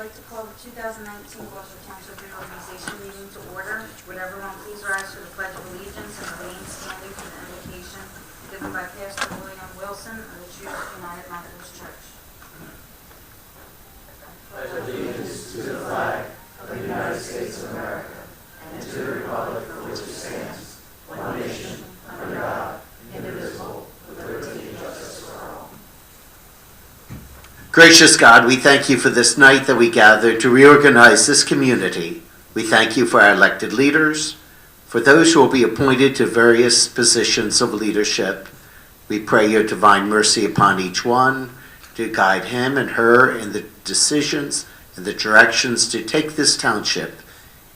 like to call the 2019 Gloucester Township Reorganization meeting to order. Would everyone please rise for the Pledge of Allegiance and remain standing for the invocation given by Pastor William Wilson of the True United Methodist Church. Pledge allegiance to the flag of the United States of America and to the republic for which it stands, one nation, under God, indivisible, with liberty and justice for all. Gracious God, we thank you for this night that we gather to reorganize this community. We thank you for our elected leaders, for those who will be appointed to various positions of leadership. We pray your divine mercy upon each one to guide him and her in the decisions and the directions to take this township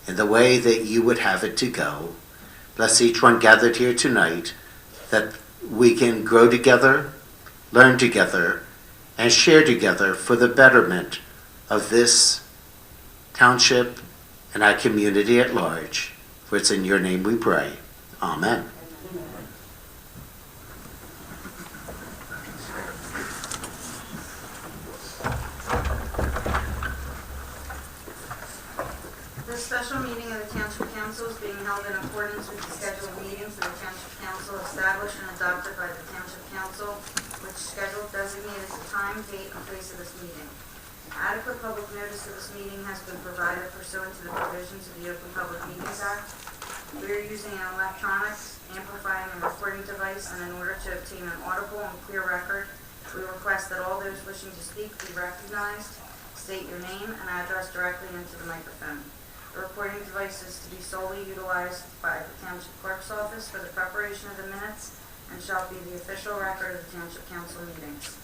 in the way that you would have it to go. Bless each one gathered here tonight, that we can grow together, learn together, and share together for the betterment of this township and our community at large. For it's in your name we pray. Amen. This special meeting of the Township Council is being held in accordance with the scheduled meetings of the Township Council established and adopted by the Township Council, which schedule designated the time, date, and place of this meeting. Adequate public notice of this meeting has been provided pursuant to the provisions of the Open Public Meetings Act. We are using an electronic amplifying and recording device, and in order to obtain an audible and clear record, we request that all those wishing to speak be recognized, state your name and address directly into the microphone. The recording device is to be solely utilized by the Township Clerk's Office for the preparation of the minutes and shall be the official record of the Township Council meetings.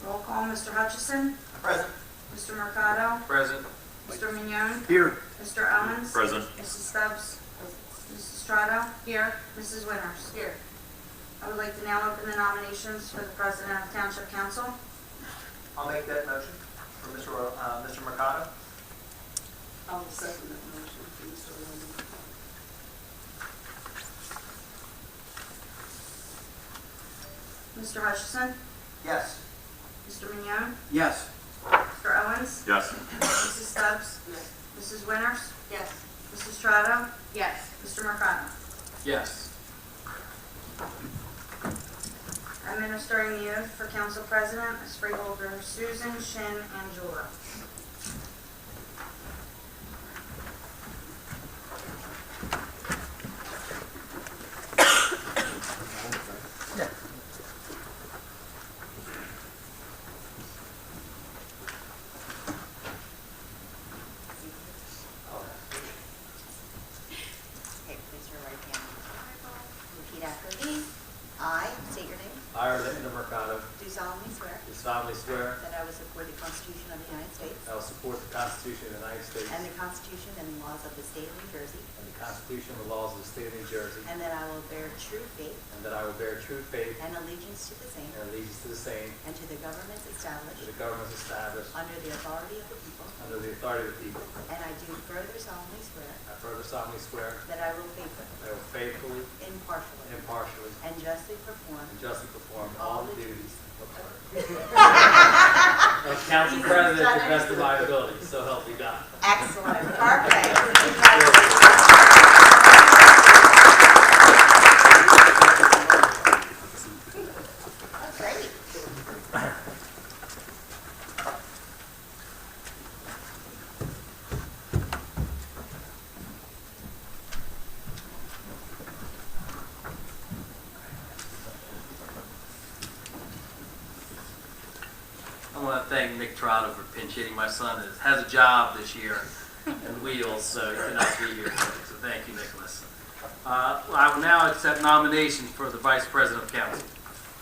Roll call, Mr. Hutchison. Present. Mr. Mercado. Present. Mr. Mignon. Here. Mr. Owens. Present. Mrs. Stubbs. Mrs. Strato. Here. Mrs. Winters. Here. I would like to now open the nominations for the President of Township Council. I'll make that motion for Mr. Mercado. I'll second that motion for Mr. Williams. Mr. Hutchison. Yes. Mr. Mignon. Yes. Mr. Owens. Yes. Mrs. Stubbs. Yes. Mrs. Winters. Yes. Mrs. Strato. Yes. Mr. Mercado. Yes. Administering the oath for Council President is Freeholder Susan Shin Angela. Okay, place your right hand. Repeat after me. I state your name. I, Orlando Mercado, Do solemnly swear do solemnly swear that I will support the Constitution of the United States that I will support the Constitution of the United States and the Constitution and laws of the State of New Jersey, and the Constitution and the laws of the State of New Jersey, and that I will bear true faith and that I will bear true faith and allegiance to the same and allegiance to the same, and to the governments to established the governments established under the authority of the people. under the authority of the people. And I do further solemnly swear I further solemnly swear that I will faithfully, that I will faithfully, impartially, impartially, and justly perform and justly perform all all the the duties of Council President to the best of my ability, so help me God. excellent, perfect. Congratulations. That's great. I want to thank Nick Trotta for pinch hitting. My son has a job this year in Wheels, so he cannot be here today. So thank you, Nicholas. I will now accept nominations for the Vice President of Council.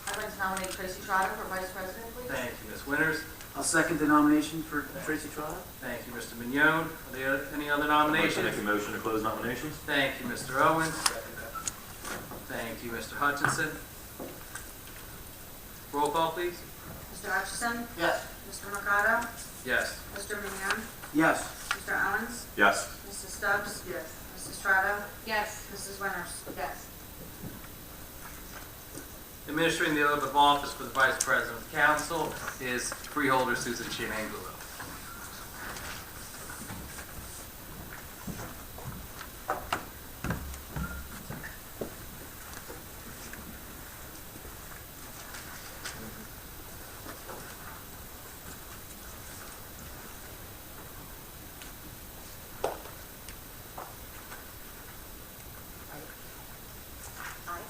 I'd like to nominate Tracy Trotter for Vice President, please. Thank you, Ms. Winters. I'll second the nomination for Tracy Trotta. Thank you, Mr. Mignon. Are there any other Make nominations? a motion to close nominations. Thank you, Mr. Owens. Thank you, Mr. Hutchinson. Roll call, please. Mr. Hutchison. Yes. Mr. Mercado. Yes. Mr. Mignon. Yes. Mr. Owens. Yes. Mrs. Stubbs. Yes. Mrs. Strato. Yes. Mrs. Winters. Yes. Administering the oath of office for the Vice President of Council is Freeholder Susan Shin Angulo.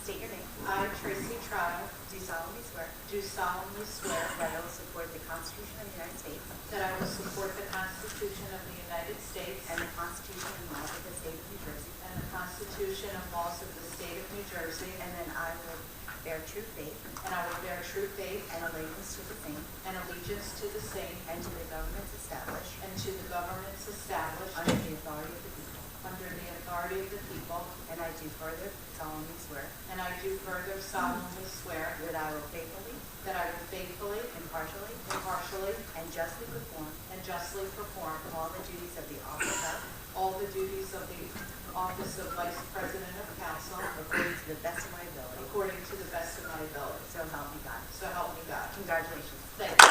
state your name. I, Tracy Trotter, Do solemnly swear do solemnly swear that I will support the Constitution of the United States that I will support the Constitution of the United States and the Constitution and laws of the state of New Jersey, and the Constitution and laws of the state of New Jersey, and that I will bear true faith and I will bear true faith and allegiance to the same and allegiance to the same and to the governments established and to the governments established under the authority of the people. under the authority of the people, And I do further solemnly swear and I do further solemnly swear that I will faithfully, impartially, impartially, and justly perform and justly perform all the duties of the office of, all the duties of the office of Vice President of Council according to the best of my ability. according to the best of my ability. So help me God. So help me God. Congratulations. Thank you.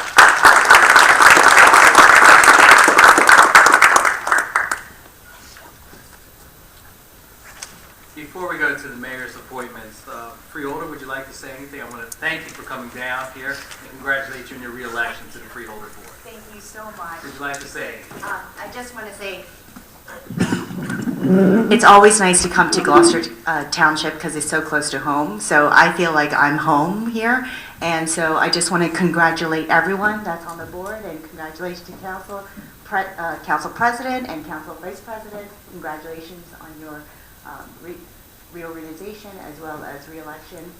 Before we go to the mayor's appointments, Freeholder, would you like to say anything? I want to thank you for coming down here and congratulate you on your reelection to the Freeholder Board. Thank you so much. Would you like to say anything? I just want to say, it's always nice to come to Gloucester Township because it's so close to home. So I feel like I'm home here. And so I just want to congratulate everyone that's on the board, and congratulations to Council President and Council Vice President. Congratulations on your reorganization as well as reelection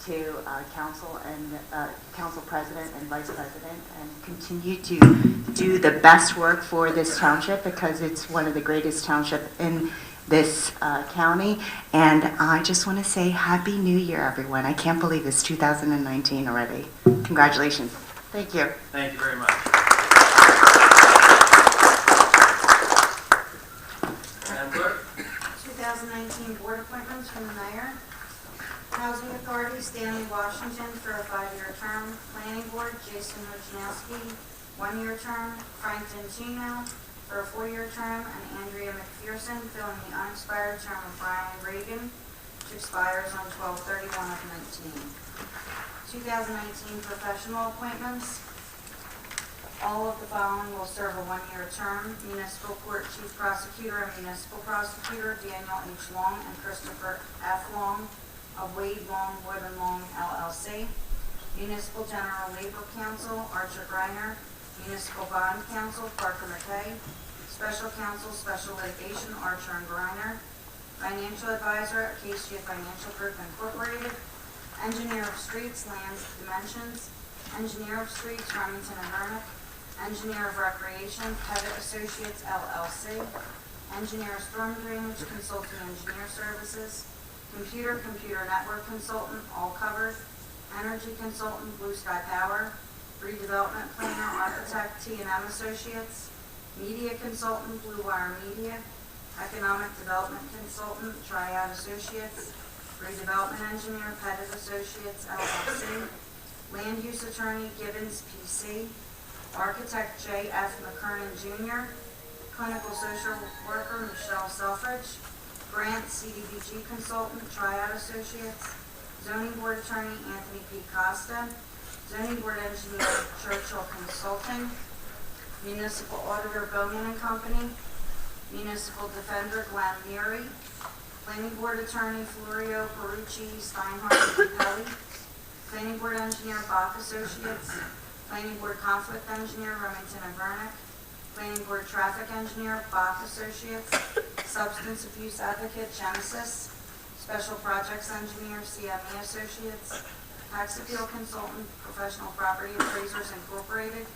to Council and Council President and Vice President, and continue to do the best work for this township because it's one of the greatest townships in this county. And I just want to say Happy New Year, everyone. I can't believe it's 2019 already. Congratulations. Thank you. Thank you very much. Madam Clerk? 2019 board appointments from the mayor. Housing Authority, Stanley Washington for a 5-year term. Planning Board, Jason Wojciechowski, 1-year term. Frank Gentino for a 4-year term, and Andrea McPherson filling the unexpired term of Brian Reagan, which expires on 12/31 of 19. 2019 professional appointments. All of the following will serve a 1-year term. Municipal Court Chief Prosecutor and Municipal Prosecutor Daniel H. Long and Christopher F. Long of Wade, Long, Wood and Long LLC. Municipal General Labor Counsel Archer Greiner. Municipal Bond Counsel Parker McKay. Special Counsel Special Litigation Archer and Greiner. Financial Advisor Acacia Financial Group Incorporated. Engineer of Streets Lands Dimensions. Engineer of Streets Remington and Vernick. Engineer of Recreation, Pettit Associates LLC, Engineer Storm Drainage Consulting Engineer Services, Computer Network Consultant, all covered, Energy Consultant, Blue Sky Power, Redevelopment Planner, Architect T&M Associates, Media Consultant, Blue Wire Media, Economic Development Consultant, Triad Associates, Redevelopment Engineer, Pettit Associates LLC, Land Use Attorney, Gibbons PC, Architect J.F. McKernan Jr., Clinical Social Worker Michelle Selfridge, Grant CDBG Consultant Triad Associates, Zoning Board Attorney Anthony P. Costa, Zoning Board Engineer Churchill Consulting, Municipal Auditor Bowman and Company, Municipal Defender Glenn Neary, Planning Board Attorney Florio Perucci Steinhardt and Capelli, Planning Board Engineer Bach Associates, Planning Board Conflict Engineer Remington and Vernick, Planning Board Traffic Engineer Bach Associates, Substance Abuse Advocate Genesis, Special Projects Engineer CME Associates, Tax Appeal Consultant Professional Property Appraisers Incorporated,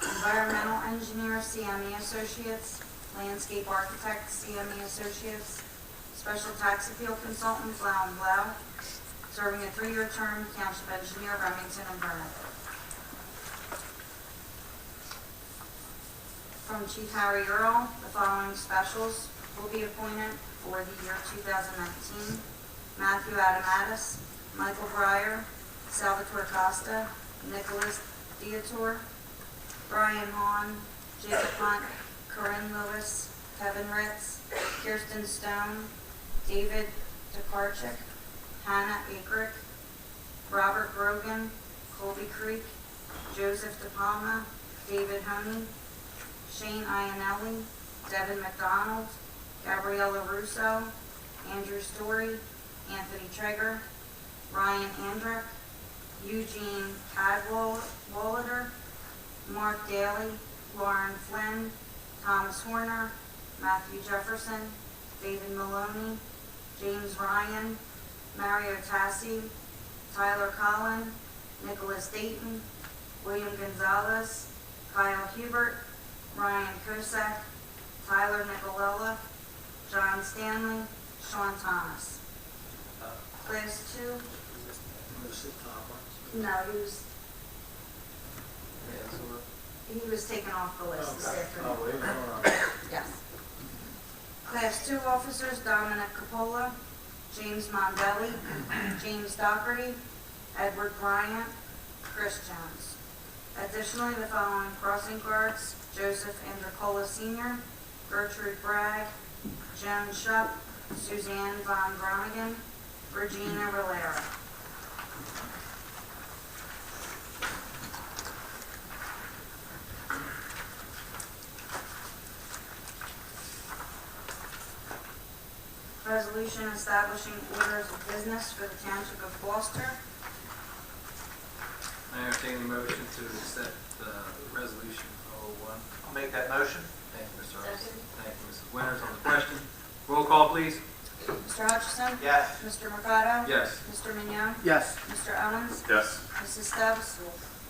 Environmental Engineer CME Associates, Landscape Architect CME Associates, Special Tax Appeal Consultant Blau & Blau, serving a 3-year term, Township Engineer Remington and Vernick. From Chief Harry Earl, the following specials will be appointed for the year 2019. Matthew Adamatis, Michael Breyer, Salvatore Costa, Nicholas Dietor, Brian Hahn, Jacob Hunt, Corinne Lewis, Kevin Ritz, Kirsten Stone, David Tokarczyk, Hannah Akrick, Robert Grogan, Colby Creek, Joseph DePalma, David Honey, Shane Iannelli, Devin McDonald, Gabriella Russo, Andrew Story, Anthony Traeger, Ryan Andrick, Eugene Cadwalader, Mark Daly, Lauren Flynn, Thomas Horner, Matthew Jefferson, David Maloney, James Ryan, Mario Tassi, Tyler Collin, Nicholas Dayton, William Gonzalez, Kyle Hubert, Ryan Kosak, Tyler Nicolella, John Stanley, Sean Thomas. Class 2, no, he was taken off the list this afternoon. Yes. Class 2 officers, Dominic Capola, James Mondelli, James Doherty, Edward Bryant, Chris Jones. Additionally, the following crossing guards, Joseph Andricola Sr., Gertrude Bragg, Joan Shupp, Suzanne Von Groningen, Regina Valera. Resolution establishing orders of business for the Township of Gloucester. I entertain a motion to accept resolution 01. I'll make that motion. Thank you, Mr. Owens. Thank you, Mrs. Winters. On the question, roll call, please. Mr. Hutchison? Yes. Mr. Mercado? Yes. Mr. Mignon? Yes. Mr. Owens? Yes. Mrs. Stubbs?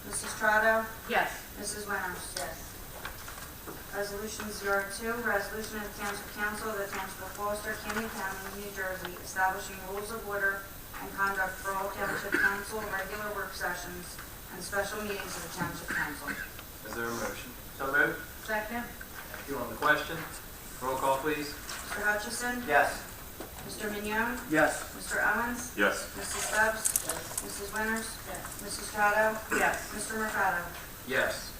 Mrs. Trotto? Yes. Mrs. Winters? Yes. Resolution 02, resolution of the Township Council of the Township of Gloucester, Canyon County, New Jersey, establishing rules of order and conduct for all Township Council regular work sessions and special meetings of the Township Council. Is there a motion? So moved. Second? Thank you. On the question, roll call, please. Mr. Hutchison? Yes. Mr. Mignon? Yes. Mr. Owens? Yes. Mrs. Stubbs? Mrs. Winters? Yes. Mrs. Trotto? Yes. Mr. Mercado? Yes.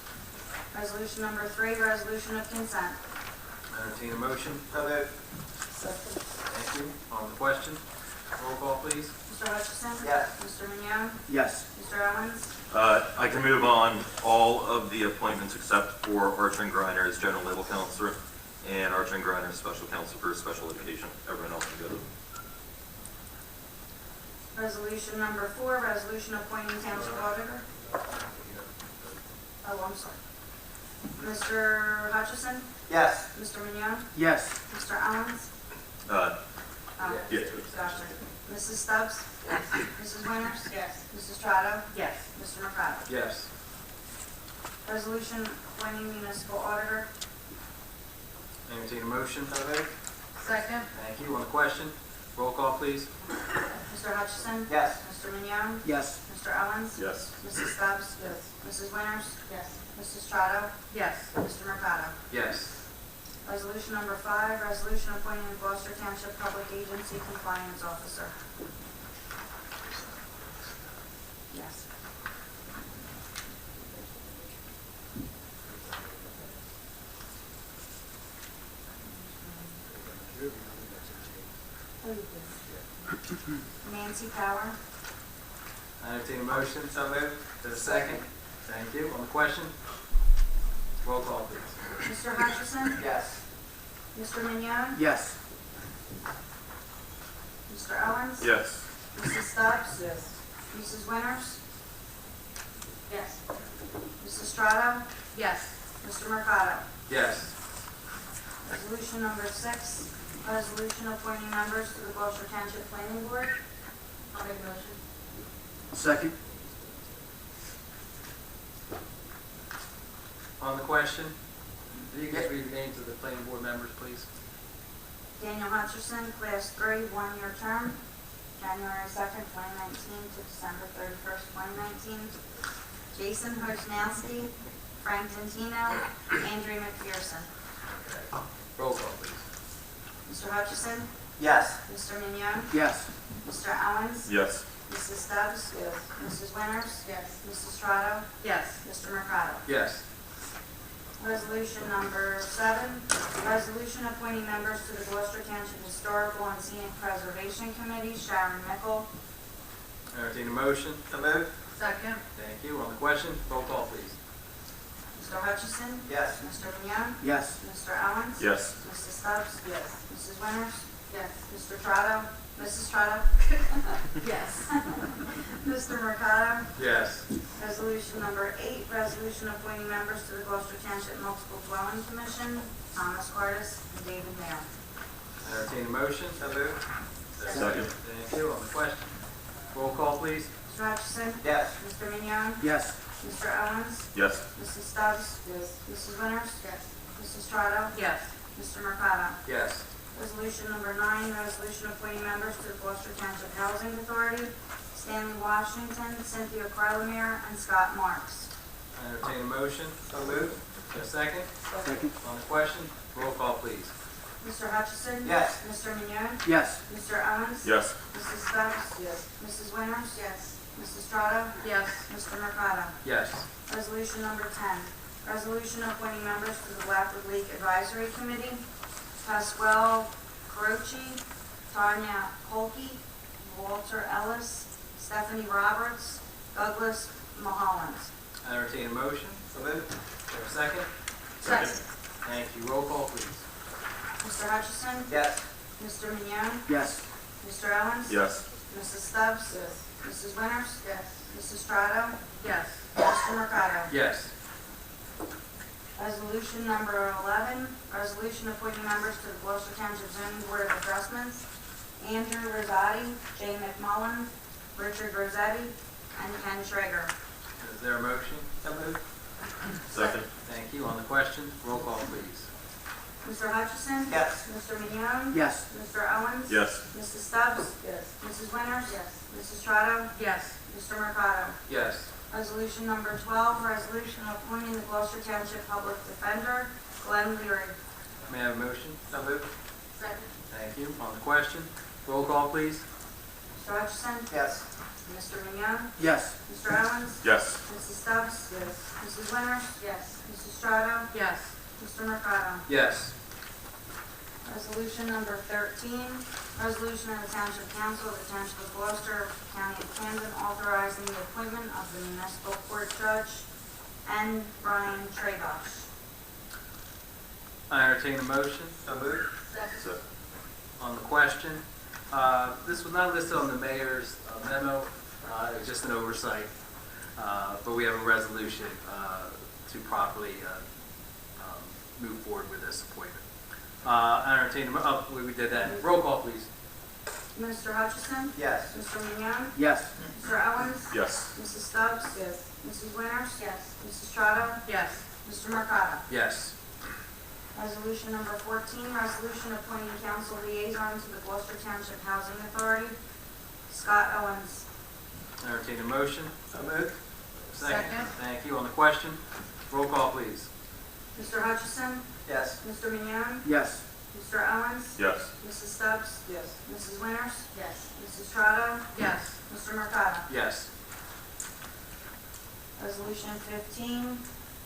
Resolution number 3, resolution of consent. Entertain a motion. So moved. Second? Thank you. On the question, roll call, please. Mr. Hutchison? Yes. Mr. Mignon? Yes. Mr. Owens? I can move on all of the appointments except for Archer and Griner as general label counselor and Archer and Griner as special counsel for special education. Everyone else can go. Resolution number 4, resolution appointing township auditor. Oh, I'm sorry. Mr. Hutchison? Yes. Mr. Mignon? Yes. Mr. Owens? Oh, yeah. Gotcha. Mrs. Stubbs? Mrs. Winters? Yes. Mrs. Trotto? Yes. Mr. Mercado? Yes. Resolution appointing municipal auditor. Entertain a motion. Second? Thank you. On the question, roll call, please. Mr. Hutchison? Yes. Mr. Mignon? Yes. Mr. Owens? Yes. Mrs. Stubbs? Yes. Mrs. Winters? Yes. Mrs. Trotto? Yes. Mr. Mercado? Yes. Resolution number 5, resolution appointing a Gloucester Township Public Agency Compliance Officer. Yes. Nancy Power. Entertain a motion. So moved. Is there a second? Thank you. On the question, roll call, please. Mr. Hutchison? Yes. Mr. Mignon? Yes. Mr. Owens? Yes. Mrs. Stubbs? Yes. Mrs. Winters? Yes. Mrs. Strotto? Yes. Mr. Mercado? Yes. Resolution number 6, resolution appointing members to the Gloucester Township Planning Board. I'll make a motion. Second. On the question, will you just read the names of the planning board members, please? Daniel Hutcherson, Class 3, 1-year term, January 2nd, 2019 to December 31st, 2019. Jason Hosnowski, Frank Dentino, Andrew McPherson. Okay. Roll call, please. Mr. Hutchison, Yes. Mr. Mignon, Yes. Mr. Owens, Yes. Mrs. Stubbs, Yes. Mrs. Winters, Yes. Mrs. Strotto, Yes. Mr. Mercado. Yes. Resolution number 7, resolution appointing members to the Gloucester Township Historical and Scenic Preservation Committee, Sharon Mickle. Entertain a motion. So moved. Second? Thank you. On the question, roll call, please. Mr. Hutchison, Yes. Mr. Mignon, Yes. Mr. Owens, Yes. Mrs. Stubbs, Yes. Mrs. Winters, Yes. Mr. Trotto, Mrs. Trotta? Yes. Mr. Mercado? Yes. Resolution number 8, resolution appointing members to the Gloucester Township Multiple Dwelling Commission, Thomas Cardis and David Mayer. Entertain a motion. So moved. Second. Thank you. On the question, roll call, please. Mr. Hutchison? Yes. Mr. Mignon? Yes. Mr. Owens? Yes. Mrs. Stubbs? Yes. Mrs. Winters? Yes. Mrs. Trotta? Yes. Mr. Mercado? Yes. Resolution number 9, resolution appointing members to the Gloucester Township Housing Authority, Stanley Washington, Cynthia Carlemere, and Scott Marks. Entertain a motion. So moved. Is there a second? Second. On the question, roll call, please. Mr. Hutchison? Yes. Mr. Mignon? Yes. Mr. Owens? Yes. Mrs. Stubbs? Yes. Mrs. Winters? Yes. Mrs. Trotta? Yes. Mr. Mercado? Yes. Resolution number 10, resolution appointing members to the Blackwood League Advisory Committee, Pasquale Caroci, Tanya Kolke, Walter Ellis, Stephanie Roberts, Douglas Mulholland. Entertain a motion. So moved. Is there a second? Second. Thank you. Roll call, please. Mr. Hutchison? Yes. Mr. Mignon? Yes. Mr. Owens? Yes. Mrs. Stubbs? Yes. Mrs. Winters? Yes. Mrs. Strato? Yes. Mr. Mercado? Yes. Resolution number 11, resolution appointing members to the Gloucester Township Zoning Board of Adjustments, Andrew Rosati, Jay McMullen, Richard Rossetti, and Ken Schrager. Is there a motion? So moved. Second. Thank you. On the question, roll call, please. Mr. Hutchison? Yes. Mr. Mignon? Yes. Mr. Owens? Yes. Mrs. Stubbs? Yes. Mrs. Winters? Yes. Mrs. Strato? Yes. Mr. Mercado? Yes. Resolution number 12, resolution appointing the Gloucester Township Public Defender, Glenn Leary. May I have a motion? So moved. Second. Thank you. On the question, roll call, please. Mr. Hutchison? Yes. Mr. Mignon? Yes. Mr. Owens? Yes. Mrs. Stubbs? Yes. Mrs. Winters? Yes. Mrs. Strato? Yes. Mr. Mercado? Yes. Resolution number 13, resolution of the Township Council of the Township of Gloucester, County of Camden, authorizing the appointment of the municipal court judge and Brian Trebosh. I entertain a motion. So moved. Second. On the question, this was not listed on the mayor's memo, it was just an oversight, but we have a resolution to properly move forward with this appointment. I entertain, we did that. Roll call, please. Mr. Hutchison? Yes. Mr. Mignon? Yes. Mr. Owens? Yes. Mrs. Stubbs? Yes. Mrs. Winters? Yes. Mrs. Strato? Yes. Mr. Mercado? Yes. Resolution number 14, resolution appointing council liaison to the Gloucester Township Housing Authority, Scott Owens. I entertain a motion. So moved. Second. Thank you. On the question, roll call, please. Mr. Hutchison? Yes. Mr. Mignon? Yes. Mr. Owens? Yes. Mrs. Stubbs? Yes. Mrs. Winters? Yes. Mrs. Strato? Yes. Mr. Mercado? Yes. Resolution 15,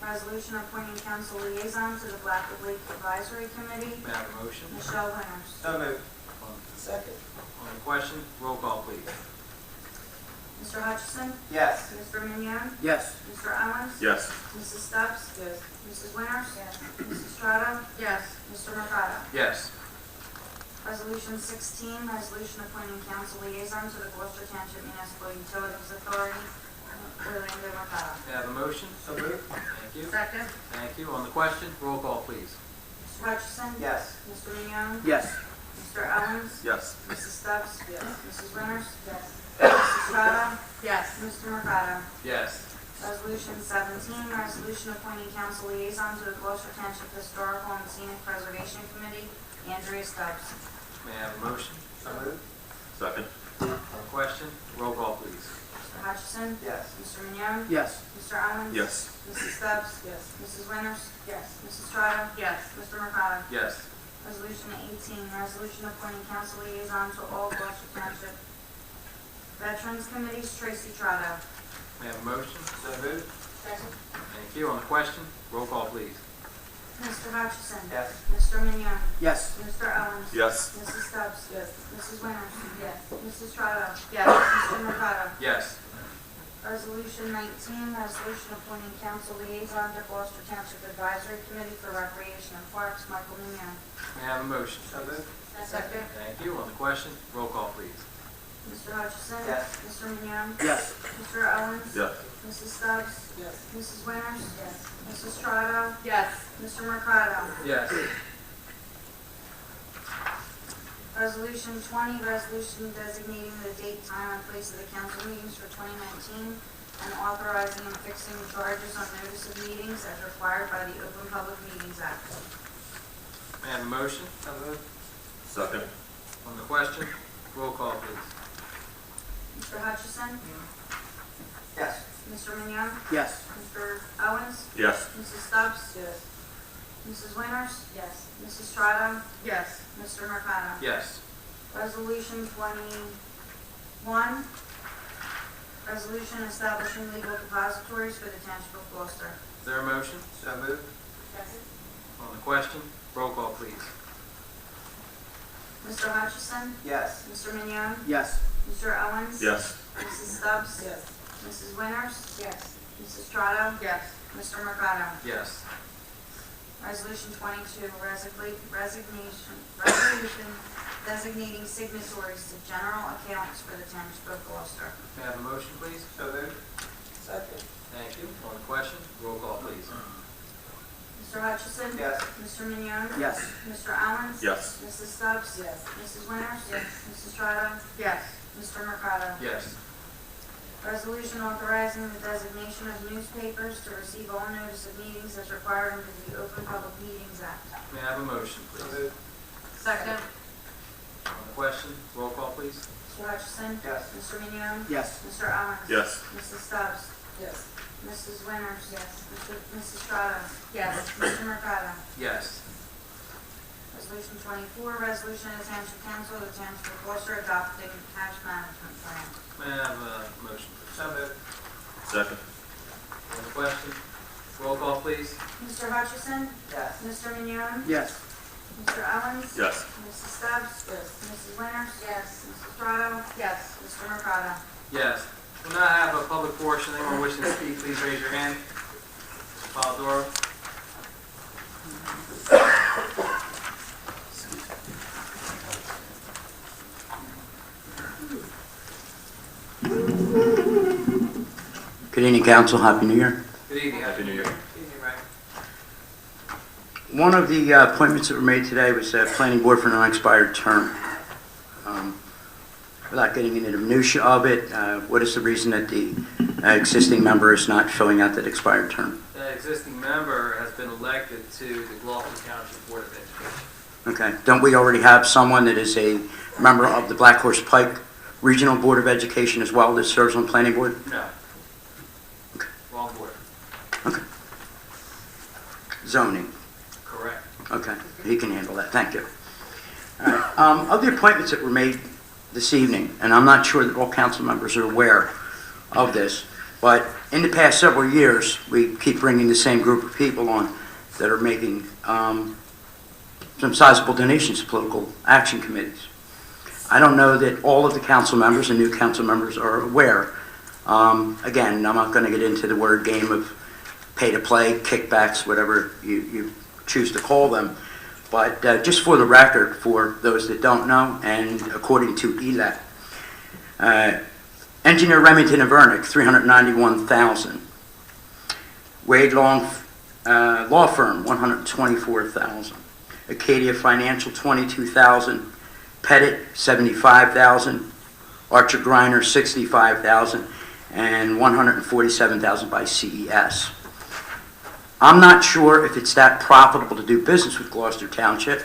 resolution appointing council liaison to the Blackwood Lake Advisory Committee, May I have a motion? Michelle Winters. So moved. On Second. on the question, roll call, please. Mr. Hutchison? Yes. Mr. Mignon? Yes. Mr. Owens? Yes. Mrs. Stubbs? Yes. Mrs. Winters? Yes. Mrs. Strato? Yes. Mr. Mercado? Yes. Resolution 16, resolution appointing council liaison to the Gloucester Township Municipal Utilities Authority, Orlando Mercado. May I have a motion? So moved. Thank you. Second. Thank you. On the question, roll call, please. Mr. Hutchison? Yes. Mr. Mignon? Yes. Mr. Owens? Yes. Mrs. Stubbs? Yes. Mrs. Winters? Yes. Mrs. Strato? Yes. Mr. Mercado? Yes. Resolution 17, resolution appointing council liaison to the Gloucester Township Historical and Scenic Preservation Committee, Andrea Stubbs. May I have a motion? So moved. Second. On the question, roll call, please. Mr. Hutchison? Yes. Mr. Mignon? Yes. Mr. Owens? Yes. Mrs. Stubbs? Yes. Mrs. Winters? Yes. Mrs. Strato? Yes. Mr. Mercado? Yes. Resolution 18, resolution appointing council liaison to all Gloucester Township Veterans Committees, Tracy Trotto. May I have a motion? So moved. Second. Thank you. On the question, roll call, please. Mr. Hutchison? Yes. Mr. Mignon? Yes. Mr. Owens? Yes. Mrs. Stubbs? Yes. Mrs. Winters? Yes. Mrs. Strato? Yes. Mr. Mercado? Yes. Resolution 19, resolution appointing council liaison to Gloucester Township Advisory Committee for Recreation and Parks, Michael Mignon. May I have a motion? So moved. Second. Thank you. On the question, roll call, please. Mr. Hutchison? Yes. Mr. Mignon? Yes. Mr. Owens? Yes. Mrs. Stubbs? Yes. Mrs. Winters? Yes. Mrs. Strato? Yes. Mr. Mercado? Yes. Resolution 20, resolution designating the date, time, and place of the council meetings for 2019 and authorizing and fixing charges on notice of meetings as required by the Open Public Meetings Act. May I have a motion? So moved. Second. On the question, roll call, please. Mr. Hutchison? Yes. Mr. Mignon? Yes. Mr. Owens? Yes. Mrs. Stubbs? Yes. Mrs. Winters? Yes. Mrs. Strato? Yes. Mr. Mercado? Yes. Resolution 21, resolution establishing legal depositories for the Township of Gloucester. Is there a motion? So moved. Second. On the question, roll call, please. Mr. Hutchison? Yes. Mr. Mignon? Yes. Mr. Owens? Yes. Mrs. Stubbs? Yes. Mrs. Winters? Yes. Mrs. Strato? Yes. Mr. Mercado? Yes. Resolution 22, resolution designating signatories to general accounts for the Township of Gloucester. May I have a motion, please? So moved. Second. Thank you. On the question, roll call, please. Mr. Hutchison? Yes. Mr. Mignon? Yes. Mr. Owens? Yes. Mrs. Stubbs? Yes. Mrs. Winters? Yes. Mrs. Strato? Yes. Mr. Mercado? Yes. Resolution authorizing the designation of newspapers to receive all notice of meetings as required under the Open Public Meetings Act. May I have a motion, So please? moved. Second. On the question, roll call, please. Mr. Hutchison? Yes. Mr. Mignon? Yes. Mr. Owens? Yes. Mrs. Stubbs? Yes. Mrs. Winters? Yes. Mrs. Strato? Yes. Mr. Mercado? Yes. Resolution 24, resolution of the Township Council of the Township of Gloucester adopting cash management plan. May I have a motion, please? So moved. Second. On the question, roll call, please. Mr. Hutchison? Yes. Mr. Mignon? Yes. Mr. Owens? Yes. Mrs. Stubbs? Yes. Mrs. Winters? Yes. Mrs. Strato? Yes. Mr. Mercado? Yes. We'll now have a public portion. Anyone wishing to speak, please raise your hand. Mr. Polidoro. Good evening, Council. Happy New Year. Good evening. Happy New Year. Evening, Ray. One of the appointments that were made today was Planning Board for an unexpired term. Without getting into the minutia of it, what is the reason that the existing member is not filling out that expired term? The existing member has been elected to the Gloucester Township Board of Education. Okay. Don't we already have someone that is a member of the Black Horse Pike Regional Board of Education as well that serves on Planning Board? No. Wrong board. Okay. Zoning. Correct. Okay, he can handle that, thank you. All right, of the appointments that were made this evening, and I'm not sure that all council members are aware of this, but in the past several years, we keep bringing the same group of people on that are making some sizable donations to political action committees. I don't know that all of the council members and new council members are aware. Again, I'm not going to get into the word game of pay to play, kickbacks, whatever you choose to call them. But just for the record, for those that don't know, and according to ELEC, Engineer Remington and Vernick, $391,000. Wade Long Law Firm, $124,000. Acadia Financial, $22,000. Pettit, $75,000. Archer Griner, $65,000. And $147,000 by CES. I'm not sure if it's that profitable to do business with Gloucester Township.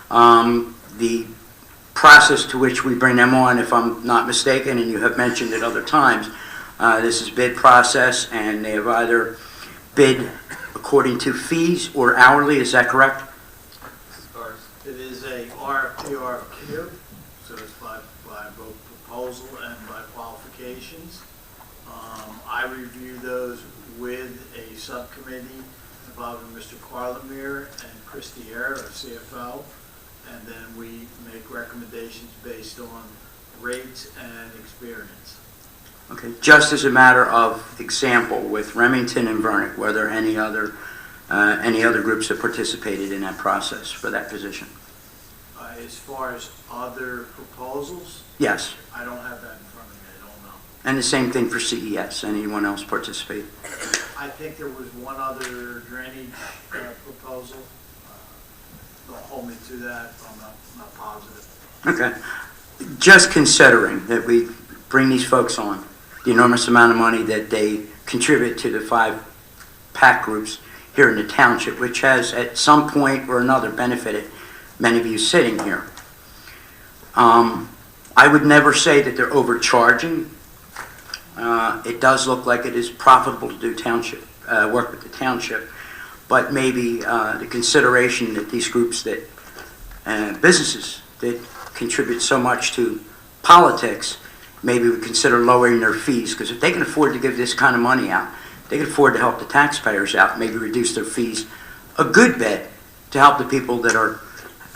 The process to which we bring them on, if I'm not mistaken, and you have mentioned it other times, this is bid process, and they have either bid according to fees or hourly. Is that correct? It is a RFP, so it's by both proposal and by qualifications. I review those with a subcommittee involving Mr. Carlemere and Christy Eyre, our CFO, and then we make recommendations based on rates and experience. Okay, just as a matter of example, with Remington and Vernick, were there any other groups that participated in that process for that position? As far as other proposals, Yes, I don't have that in front of me, I don't know. and the same thing for CES. Anyone else participate? I think there was one other drainage proposal. Don't hold me to that, I'm not positive. Okay. Just considering that we bring these folks on, the enormous amount of money that they contribute to the 5 PAC groups here in the township, which has at some point or another benefited many of you sitting here. I would never say that they're overcharging. It does look like it is profitable to do township work with the township, but maybe the consideration that these groups that businesses that contribute so much to politics, maybe we consider lowering their fees, because if they can afford to give this kind of money out, they can afford to help the taxpayers out, maybe reduce their fees a good bit to help the people that are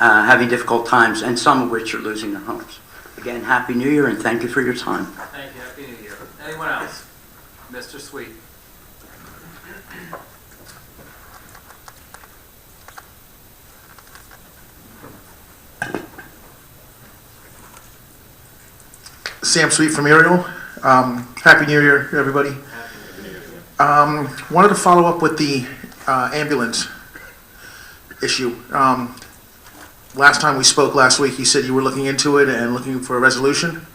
having difficult times, and some of which are losing their homes. Again, Happy New Year, and thank you for your time. Thank you. Happy New Year. Anyone else? Mr. Sweet. Sam Sweet from Ariel. Happy New Year, everybody. Wanted to follow up with the ambulance issue. Last time we spoke last week, you said you were looking into it and looking for a resolution.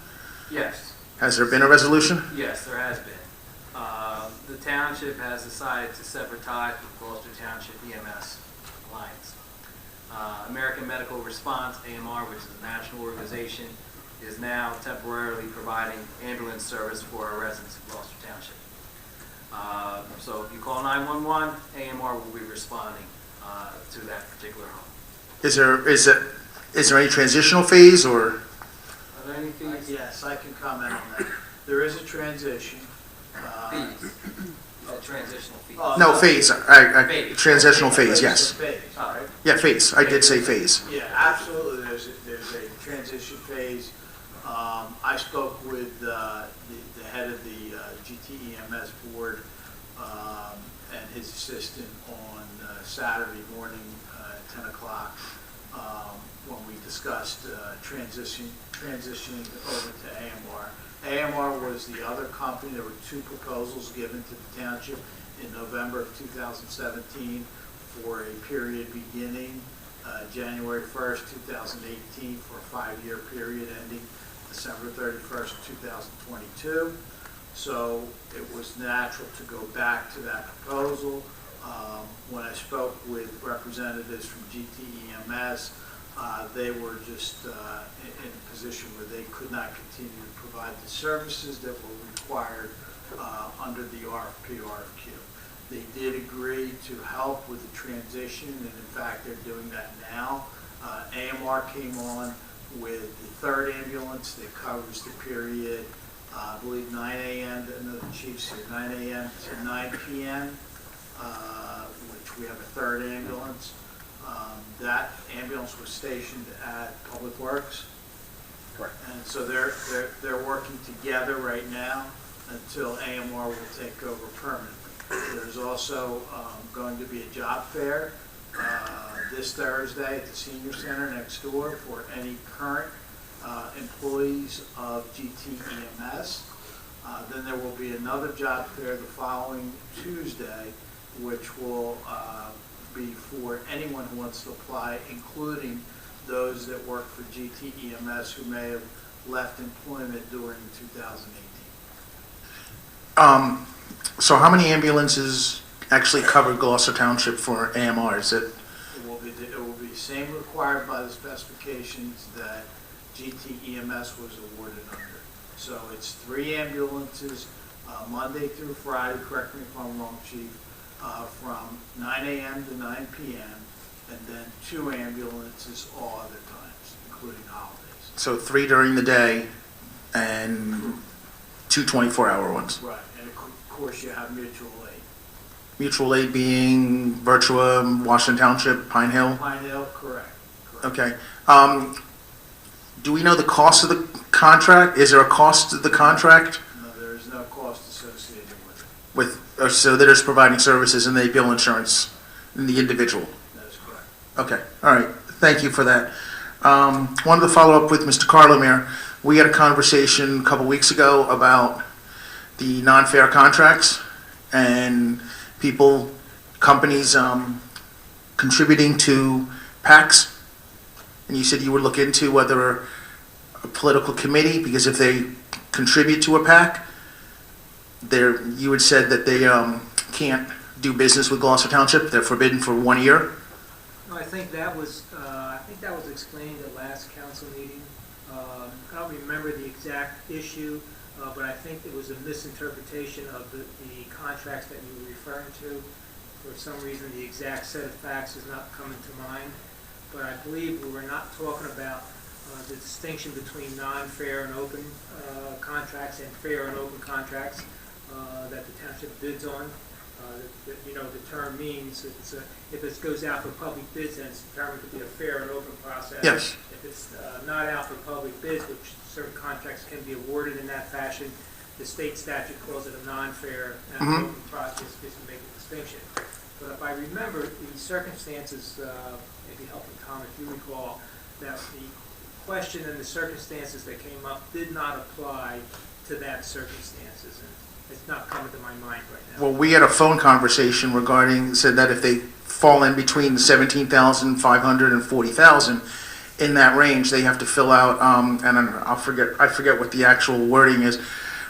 Yes. Has there been a resolution? Yes, there has been. The township has decided to sever ties with Gloucester Township EMS Alliance. American Medical Response, AMR, which is a national organization, is now temporarily providing ambulance service for our residents of Gloucester Township. So if you call 911, AMR will be responding to that particular home. Is there any transitional phase or? Are there any fees? Yes, I can comment on that. There is a transition. Fees. Transitional fees. No, phase. Phase. Transitional phase, yes. Phase, right? Yeah, phase. I did say phase. Yeah, absolutely, there's a transition phase. I spoke with the head of the GTEMS board and his assistant on Saturday morning at 10 o'clock when we discussed transitioning over to AMR. AMR was the other company. There were 2 proposals given to the township in November of 2017 for a period beginning January 1st, 2018 for a 5-year period ending December 31st, 2022. So it was natural to go back to that proposal. When I spoke with representatives from GTEMS, they were just in a position where they could not continue to provide the services that were required under the RFP, RFQ. They did agree to help with the transition, and in fact, they're doing that now. AMR came on with the 3rd ambulance that covers the period, I believe 9 a.m. to, no, the chief's here, 9 a.m. to 9 p.m., which we have a 3rd ambulance. That ambulance was stationed at Public Works. Correct. And so they're working together right now until AMR will take over permanently. There's also going to be a job fair this Thursday at the Senior Center next door for any current employees of GTEMS. Then there will be another job fair the following Tuesday, which will be for anyone who wants to apply, including those that work for GTEMS who may have left employment during 2018. So how many ambulances actually cover Gloucester Township for AMR? Is it? It will be the same required by the specifications that GTEMS was awarded under. So it's 3 ambulances Monday through Friday, correct me if I'm wrong, Chief, from 9 a.m. to 9 p.m., and then 2 ambulances all other times, including holidays. So 3 during the day and 2 24-hour ones. Right, and of course you have mutual aid. Mutual aid being Virtua, Washington Township, Pine Hill? Pine Hill, correct. Okay. Do we know the cost of the contract? Is there a cost to the contract? No, there is no cost associated with it. So they're just providing services and they bill insurance in the individual? That is correct. Okay, all right, thank you for that. Wanted to follow up with Mr. Carlemere. We had a conversation a couple weeks ago about the non-fair contracts and companies contributing to PACs. And you said you would look into whether a political committee, because if they contribute to a PAC, you had said that they can't do business with Gloucester Township. They're forbidden for 1 year. No, I think that was explained at last council meeting. I don't remember the exact issue, but I think it was a misinterpretation of the contracts that you were referring to. For some reason, the exact set of facts is not coming to mind. But I believe we were not talking about the distinction between non-fair and open contracts and fair and open contracts that the township bids on. The term means if it goes out for public bids, then it's determined to be a fair and open process. Yes. If it's not out for public bids, which certain contracts can be awarded in that fashion, the state statute calls it a non-fair and open process, just to make a distinction. But if I remember the circumstances, maybe helping Tom if you recall, that the question and the circumstances that came up did not apply to that circumstances. And it's not coming to my mind right now. Well, we had a phone conversation said that if they fall in between 17,500 and 40,000 in that range, they have to fill out, and I forget what the actual wording is,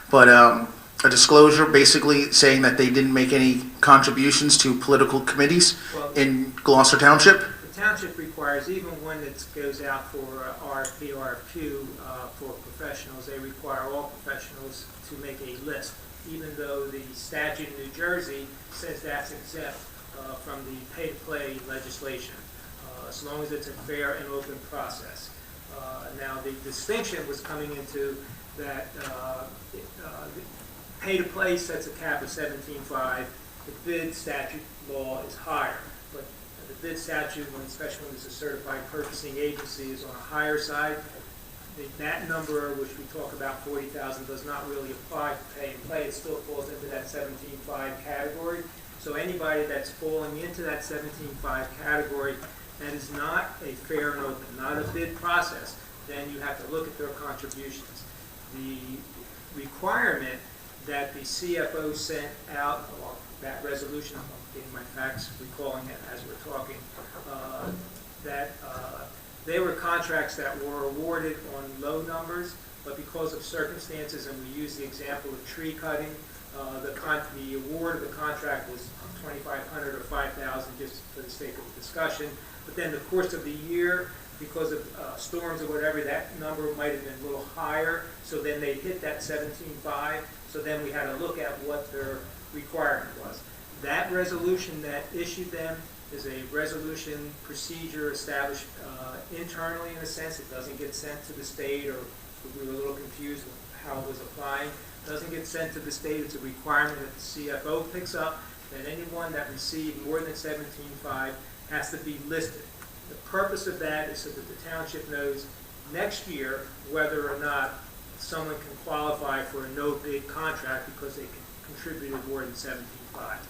but a disclosure basically saying that they didn't make any contributions to political committees in Gloucester Township. The township requires, even when it goes out for RFP, RFQ for professionals, they require all professionals to make a list, even though the statute in New Jersey says that's exempt from the pay-to-play legislation, as long as it's a fair and open process. Now, the distinction was coming into that pay-to-play sets a cap of 17.5. The bid statute law is higher, but the bid statute, especially when it's a certified purchasing agency, is on a higher side. That number, which we talk about 40,000, does not really apply to pay and play. It still falls into that 17.5 category. So anybody that's falling into that 17.5 category that is not a fair and open, not a bid process, then you have to look at their contributions. The requirement that the CFO sent out, or that resolution, I'm getting my facts, recalling it as we're talking, that they were contracts that were awarded on low numbers, but because of circumstances, and we use the example of tree cutting, the award of the contract was $2,500 or $5,000, just for the sake of discussion. But then the course of the year, because of storms or whatever, that number might have been a little higher. So then they hit that 17.5. So then we had to look at what their requirement was. That resolution that issued them is a resolution procedure established internally, in a sense. It doesn't get sent to the state, or we were a little confused with how it was applying. It doesn't get sent to the state. It's a requirement that the CFO picks up, that anyone that received more than 17.5 has to be listed. The purpose of that is so that the township knows next year whether or not someone can qualify for a no-bid contract because they contributed more than 17.5.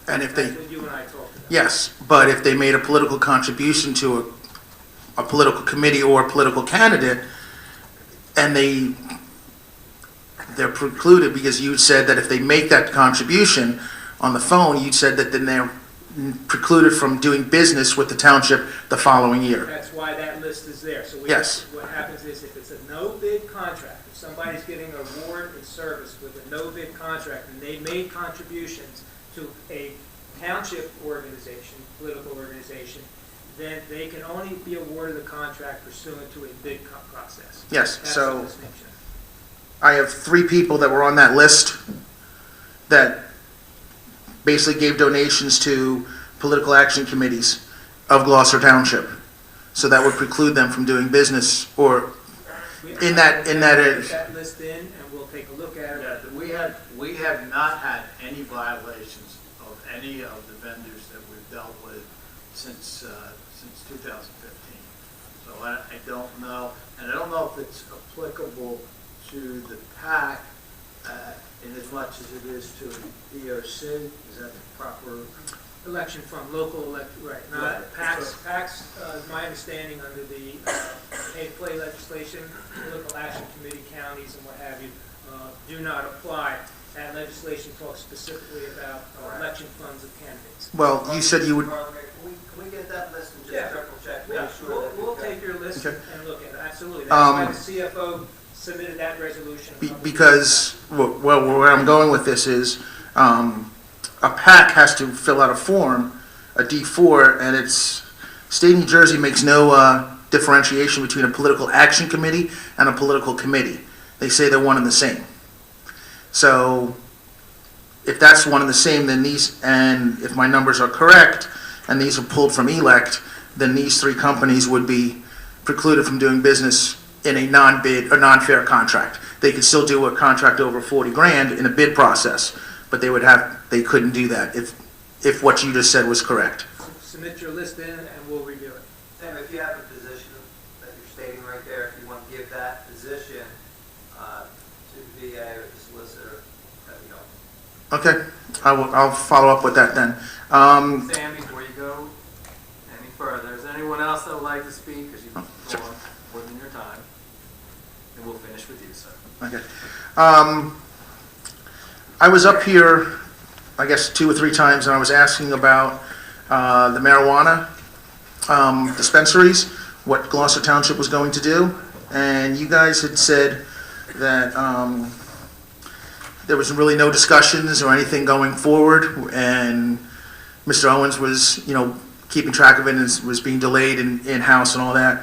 And if That's what you and I talked about. Yes, but if they made a political contribution to a political committee or a political candidate, and they're precluded, because you said that if they make that contribution on the phone, you said that then they're precluded from doing business with the township the following year. That's why that list is there. So Yes. what happens is, if it's a no-bid contract, if somebody's getting an award in service with a no-bid contract, and they made contributions to a township organization, political organization, then they can only be awarded a contract pursuant to a bid process. Yes, That's so the distinction. I have 3 people that were on that list that basically gave donations to political action committees of Gloucester Township. So that would preclude them from doing business, or in that. Put that list in, and we'll take a look at it. Yeah, we have not had any violations of any of the vendors that we've dealt with since 2015. So I don't know, and I don't know if it's applicable to the PAC in as much as it is to an EOC, is that the proper? Election fund, local elect, right, Right. not PACs, my understanding under the pay-to-play legislation, political action committee, counties and what have you, do not apply. That legislation talks specifically about election funds of candidates. Well, you said you would, Can we get that list and Yeah. just triple check, Yeah, make sure that we'll we've got- take your list Okay. and look at it, absolutely. That's why Um, the CFO submitted that resolution. because, well, where I'm going with this is, a PAC has to fill out a form, a D4, and it's, state of New Jersey makes no differentiation between a political action committee and a political committee. They say they're one and the same. So if that's one and the same, then these, and if my numbers are correct, and these are pulled from elect, then these three companies would be precluded from doing business in a non-bid or non-fair contract. They could still do a contract over 40 grand in a bid process, but they couldn't do that if what you just said was correct. Submit your list in and we'll review it. Sam, if you have a position that you're stating right there, if you want to give that position to the VA or the solicitor, let me know. Okay, I'll follow up with that then. Sam, before you go any further, is there anyone else that would like to speak? Because you've Sure. gone more than your time. And we'll finish with you, sir. Okay. I was up here, I guess, 2 or 3 times, and I was asking about the marijuana dispensaries, what Gloucester Township was going to do, and you guys had said that there was really no discussions or anything going forward, and Mr. Owens was, keeping track of it and was being delayed in-house and all that.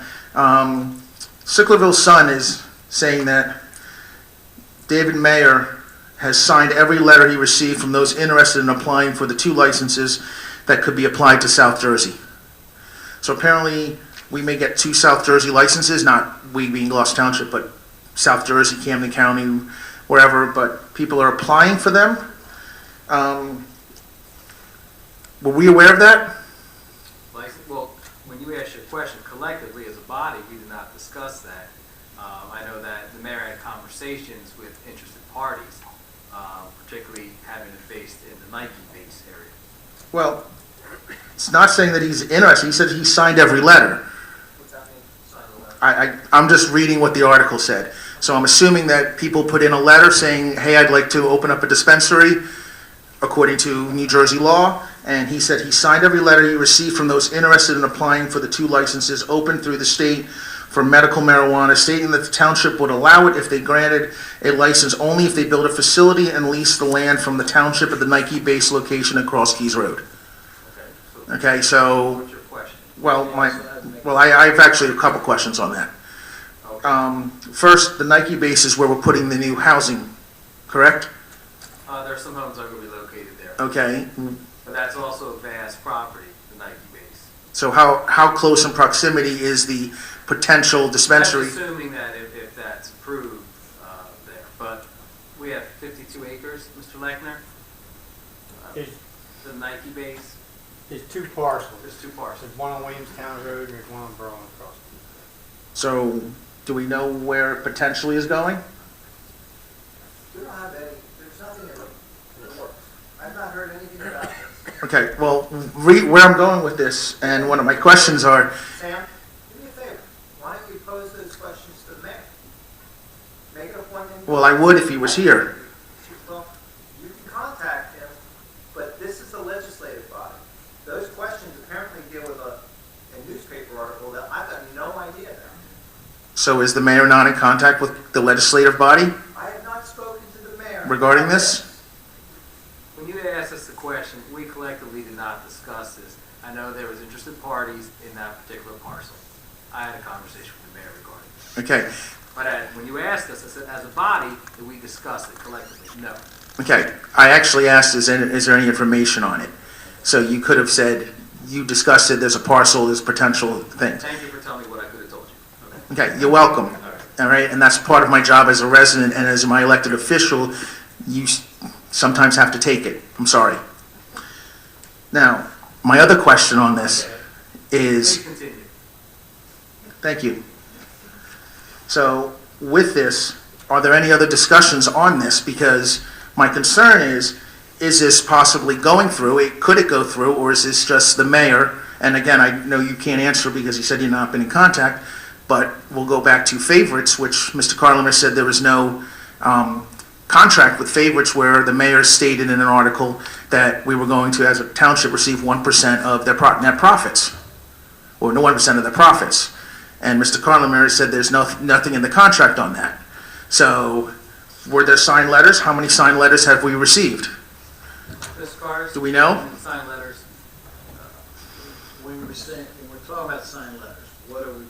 Sicklerville Sun is saying that David Mayer has signed every letter he received from those interested in applying for the 2 licenses that could be applied to South Jersey. So apparently we may get 2 South Jersey licenses, not we being Gloucester Township, but South Jersey, Camden County, wherever, but people are applying for them. Were we aware of that? Well, when you asked your question, collectively as a body, we did not discuss that. I know that the mayor had conversations with interested parties, particularly having it based in the Nike base area. Well, it's not saying that he's interested. He said he signed every letter. What's that mean? Sign the letter. I'm just reading what the article said. So I'm assuming that people put in a letter saying, hey, I'd like to open up a dispensary according to New Jersey law. And he said he signed every letter he received from those interested in applying for the 2 licenses opened through the state for medical marijuana, stating that the township would allow it if they granted a license only if they built a facility and leased the land from the township at the Nike base location across Keys Road. Okay, so, What's your question? I've actually a couple questions on that. First, the Nike base is where we're putting the new housing, correct? There are some homes that are going to be located there. Okay, But that's also a vast property, the Nike base. so how close in proximity is the potential dispensary? That's assuming that if that's approved there. But we have 52 acres, Mr. Lechner. The Nike base, There's 2 parcels. there's 2 parcels. There's one on Williamstown Road and there's one on Berlin Cross. So, do we know where it potentially is going? We don't have any, there's nothing in the works. I've not heard anything about this. Okay, well, where I'm going with this, and one of my questions are, Sam, do me a favor. Why don't you pose those questions to the mayor? Make an appointment. well, I would if he was here. Well, you can contact him, but this is the legislative body. Those questions apparently deal with a newspaper article that I've got no idea about. So is the mayor not in contact with the legislative body I have not spoken to the mayor. regarding this? When you asked us the question, we collectively did not discuss this. I know there was interested parties in that particular parcel. I had a conversation with the mayor regarding it. Okay, But when you asked us, I said, as a body, did we discuss it collectively? No. okay. I actually asked, is there any information on it? So you could have said, you discussed it, there's a parcel, there's potential things. Thank you for telling me what I could have told you. Okay. Okay, you're welcome. All right, and that's part of my job as a resident and as my elected official. You sometimes have to take it. I'm sorry. Now, my other question on this is, Please continue. thank you. So with this, are there any other discussions on this? Because my concern is this possibly going through? Could it go through, or is this just the mayor? And again, I know you can't answer because you said you've not been in contact, but we'll go back to favorites, which Mr. Carlimer said there was no contract with favorites, where the mayor stated in an article that we were going to, as a township, receive 1% of their net profits, or no 1% of their profits. And Mr. Carlimer said there's nothing in the contract on that. So, were there signed letters? How many signed letters have we received? Ms. Cars? Do we know? Signed letters. When we're talking about signed letters, what are we?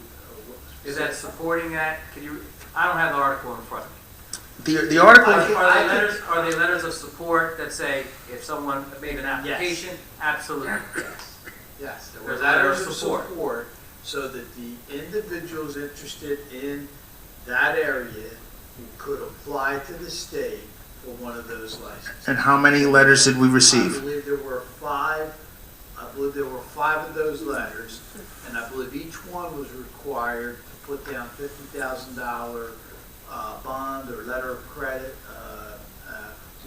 Is that supporting that? I don't have the article in front of me. The article. Are they letters of support that say if someone made an application? Absolutely. Yes, there were There's letters letters of of support. support so that the individuals interested in that area could apply to the state for one of those licenses. And how many letters did we I receive? believe there were five. I believe there were 5 of those letters, and I believe each one was required to put down $50,000 bond or letter of credit,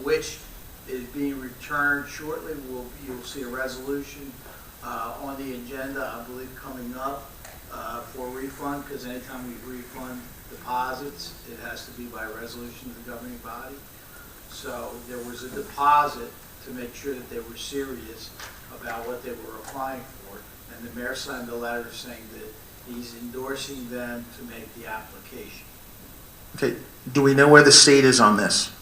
which is being returned shortly. You'll see a resolution on the agenda, I believe, coming up for refund, because anytime we refund deposits, it has to be by resolution of the governing body. So there was a deposit to make sure that they were serious about what they were applying for, and the mayor signed a letter saying that he's endorsing them to make the application. Okay, do we know where the state is on this?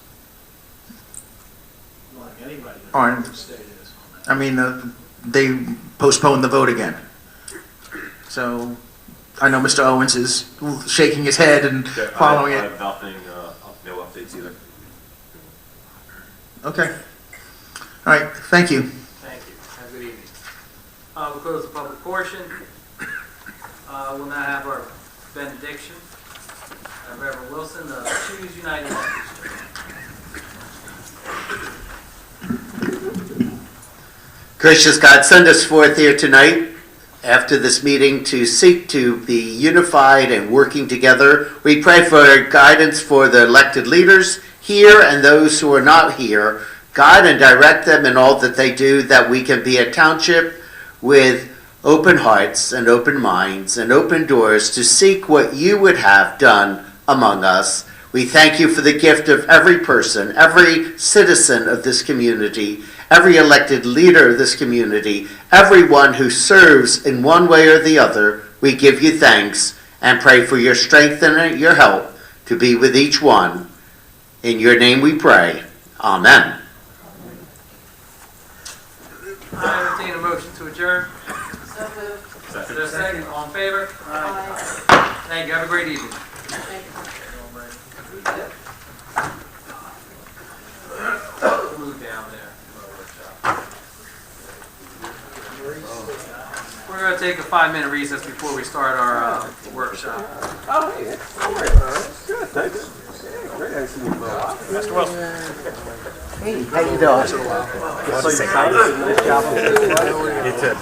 Like anybody knows All right. where the state is on that. I mean, they postponed the vote again. So, I know Mr. Owens is shaking his head and following I it. have nothing, no updates either. Okay. All right, thank you. Thank you. Have a good evening. We'll close the public portion. We'll now have our benediction. Reverend Wilson of Choose United Methodist Church. Gracious God, send us forth here tonight after this meeting to seek to be unified and working together. We pray for guidance for the elected leaders here and those who are not here. Guide and direct them in all that they do, that we can be a township with open hearts and open minds and open doors to seek what you would have done among us. We thank you for the gift of every person, every citizen of this community, every elected leader of this community, everyone who serves in one way or the other. We give you thanks and pray for your strength and your help to be with each one. In your name we pray. Amen. I entertain a motion to adjourn. So moved. Is there a second? All in favor? Aye. Thank you. Have a great evening. Thank you. Move down there. We're going to take a 5-minute recess before we start our workshop. Oh, hey, good, thanks. Great, I see you. Mr. Wilson. Hey, how you doing? Nice job. You too.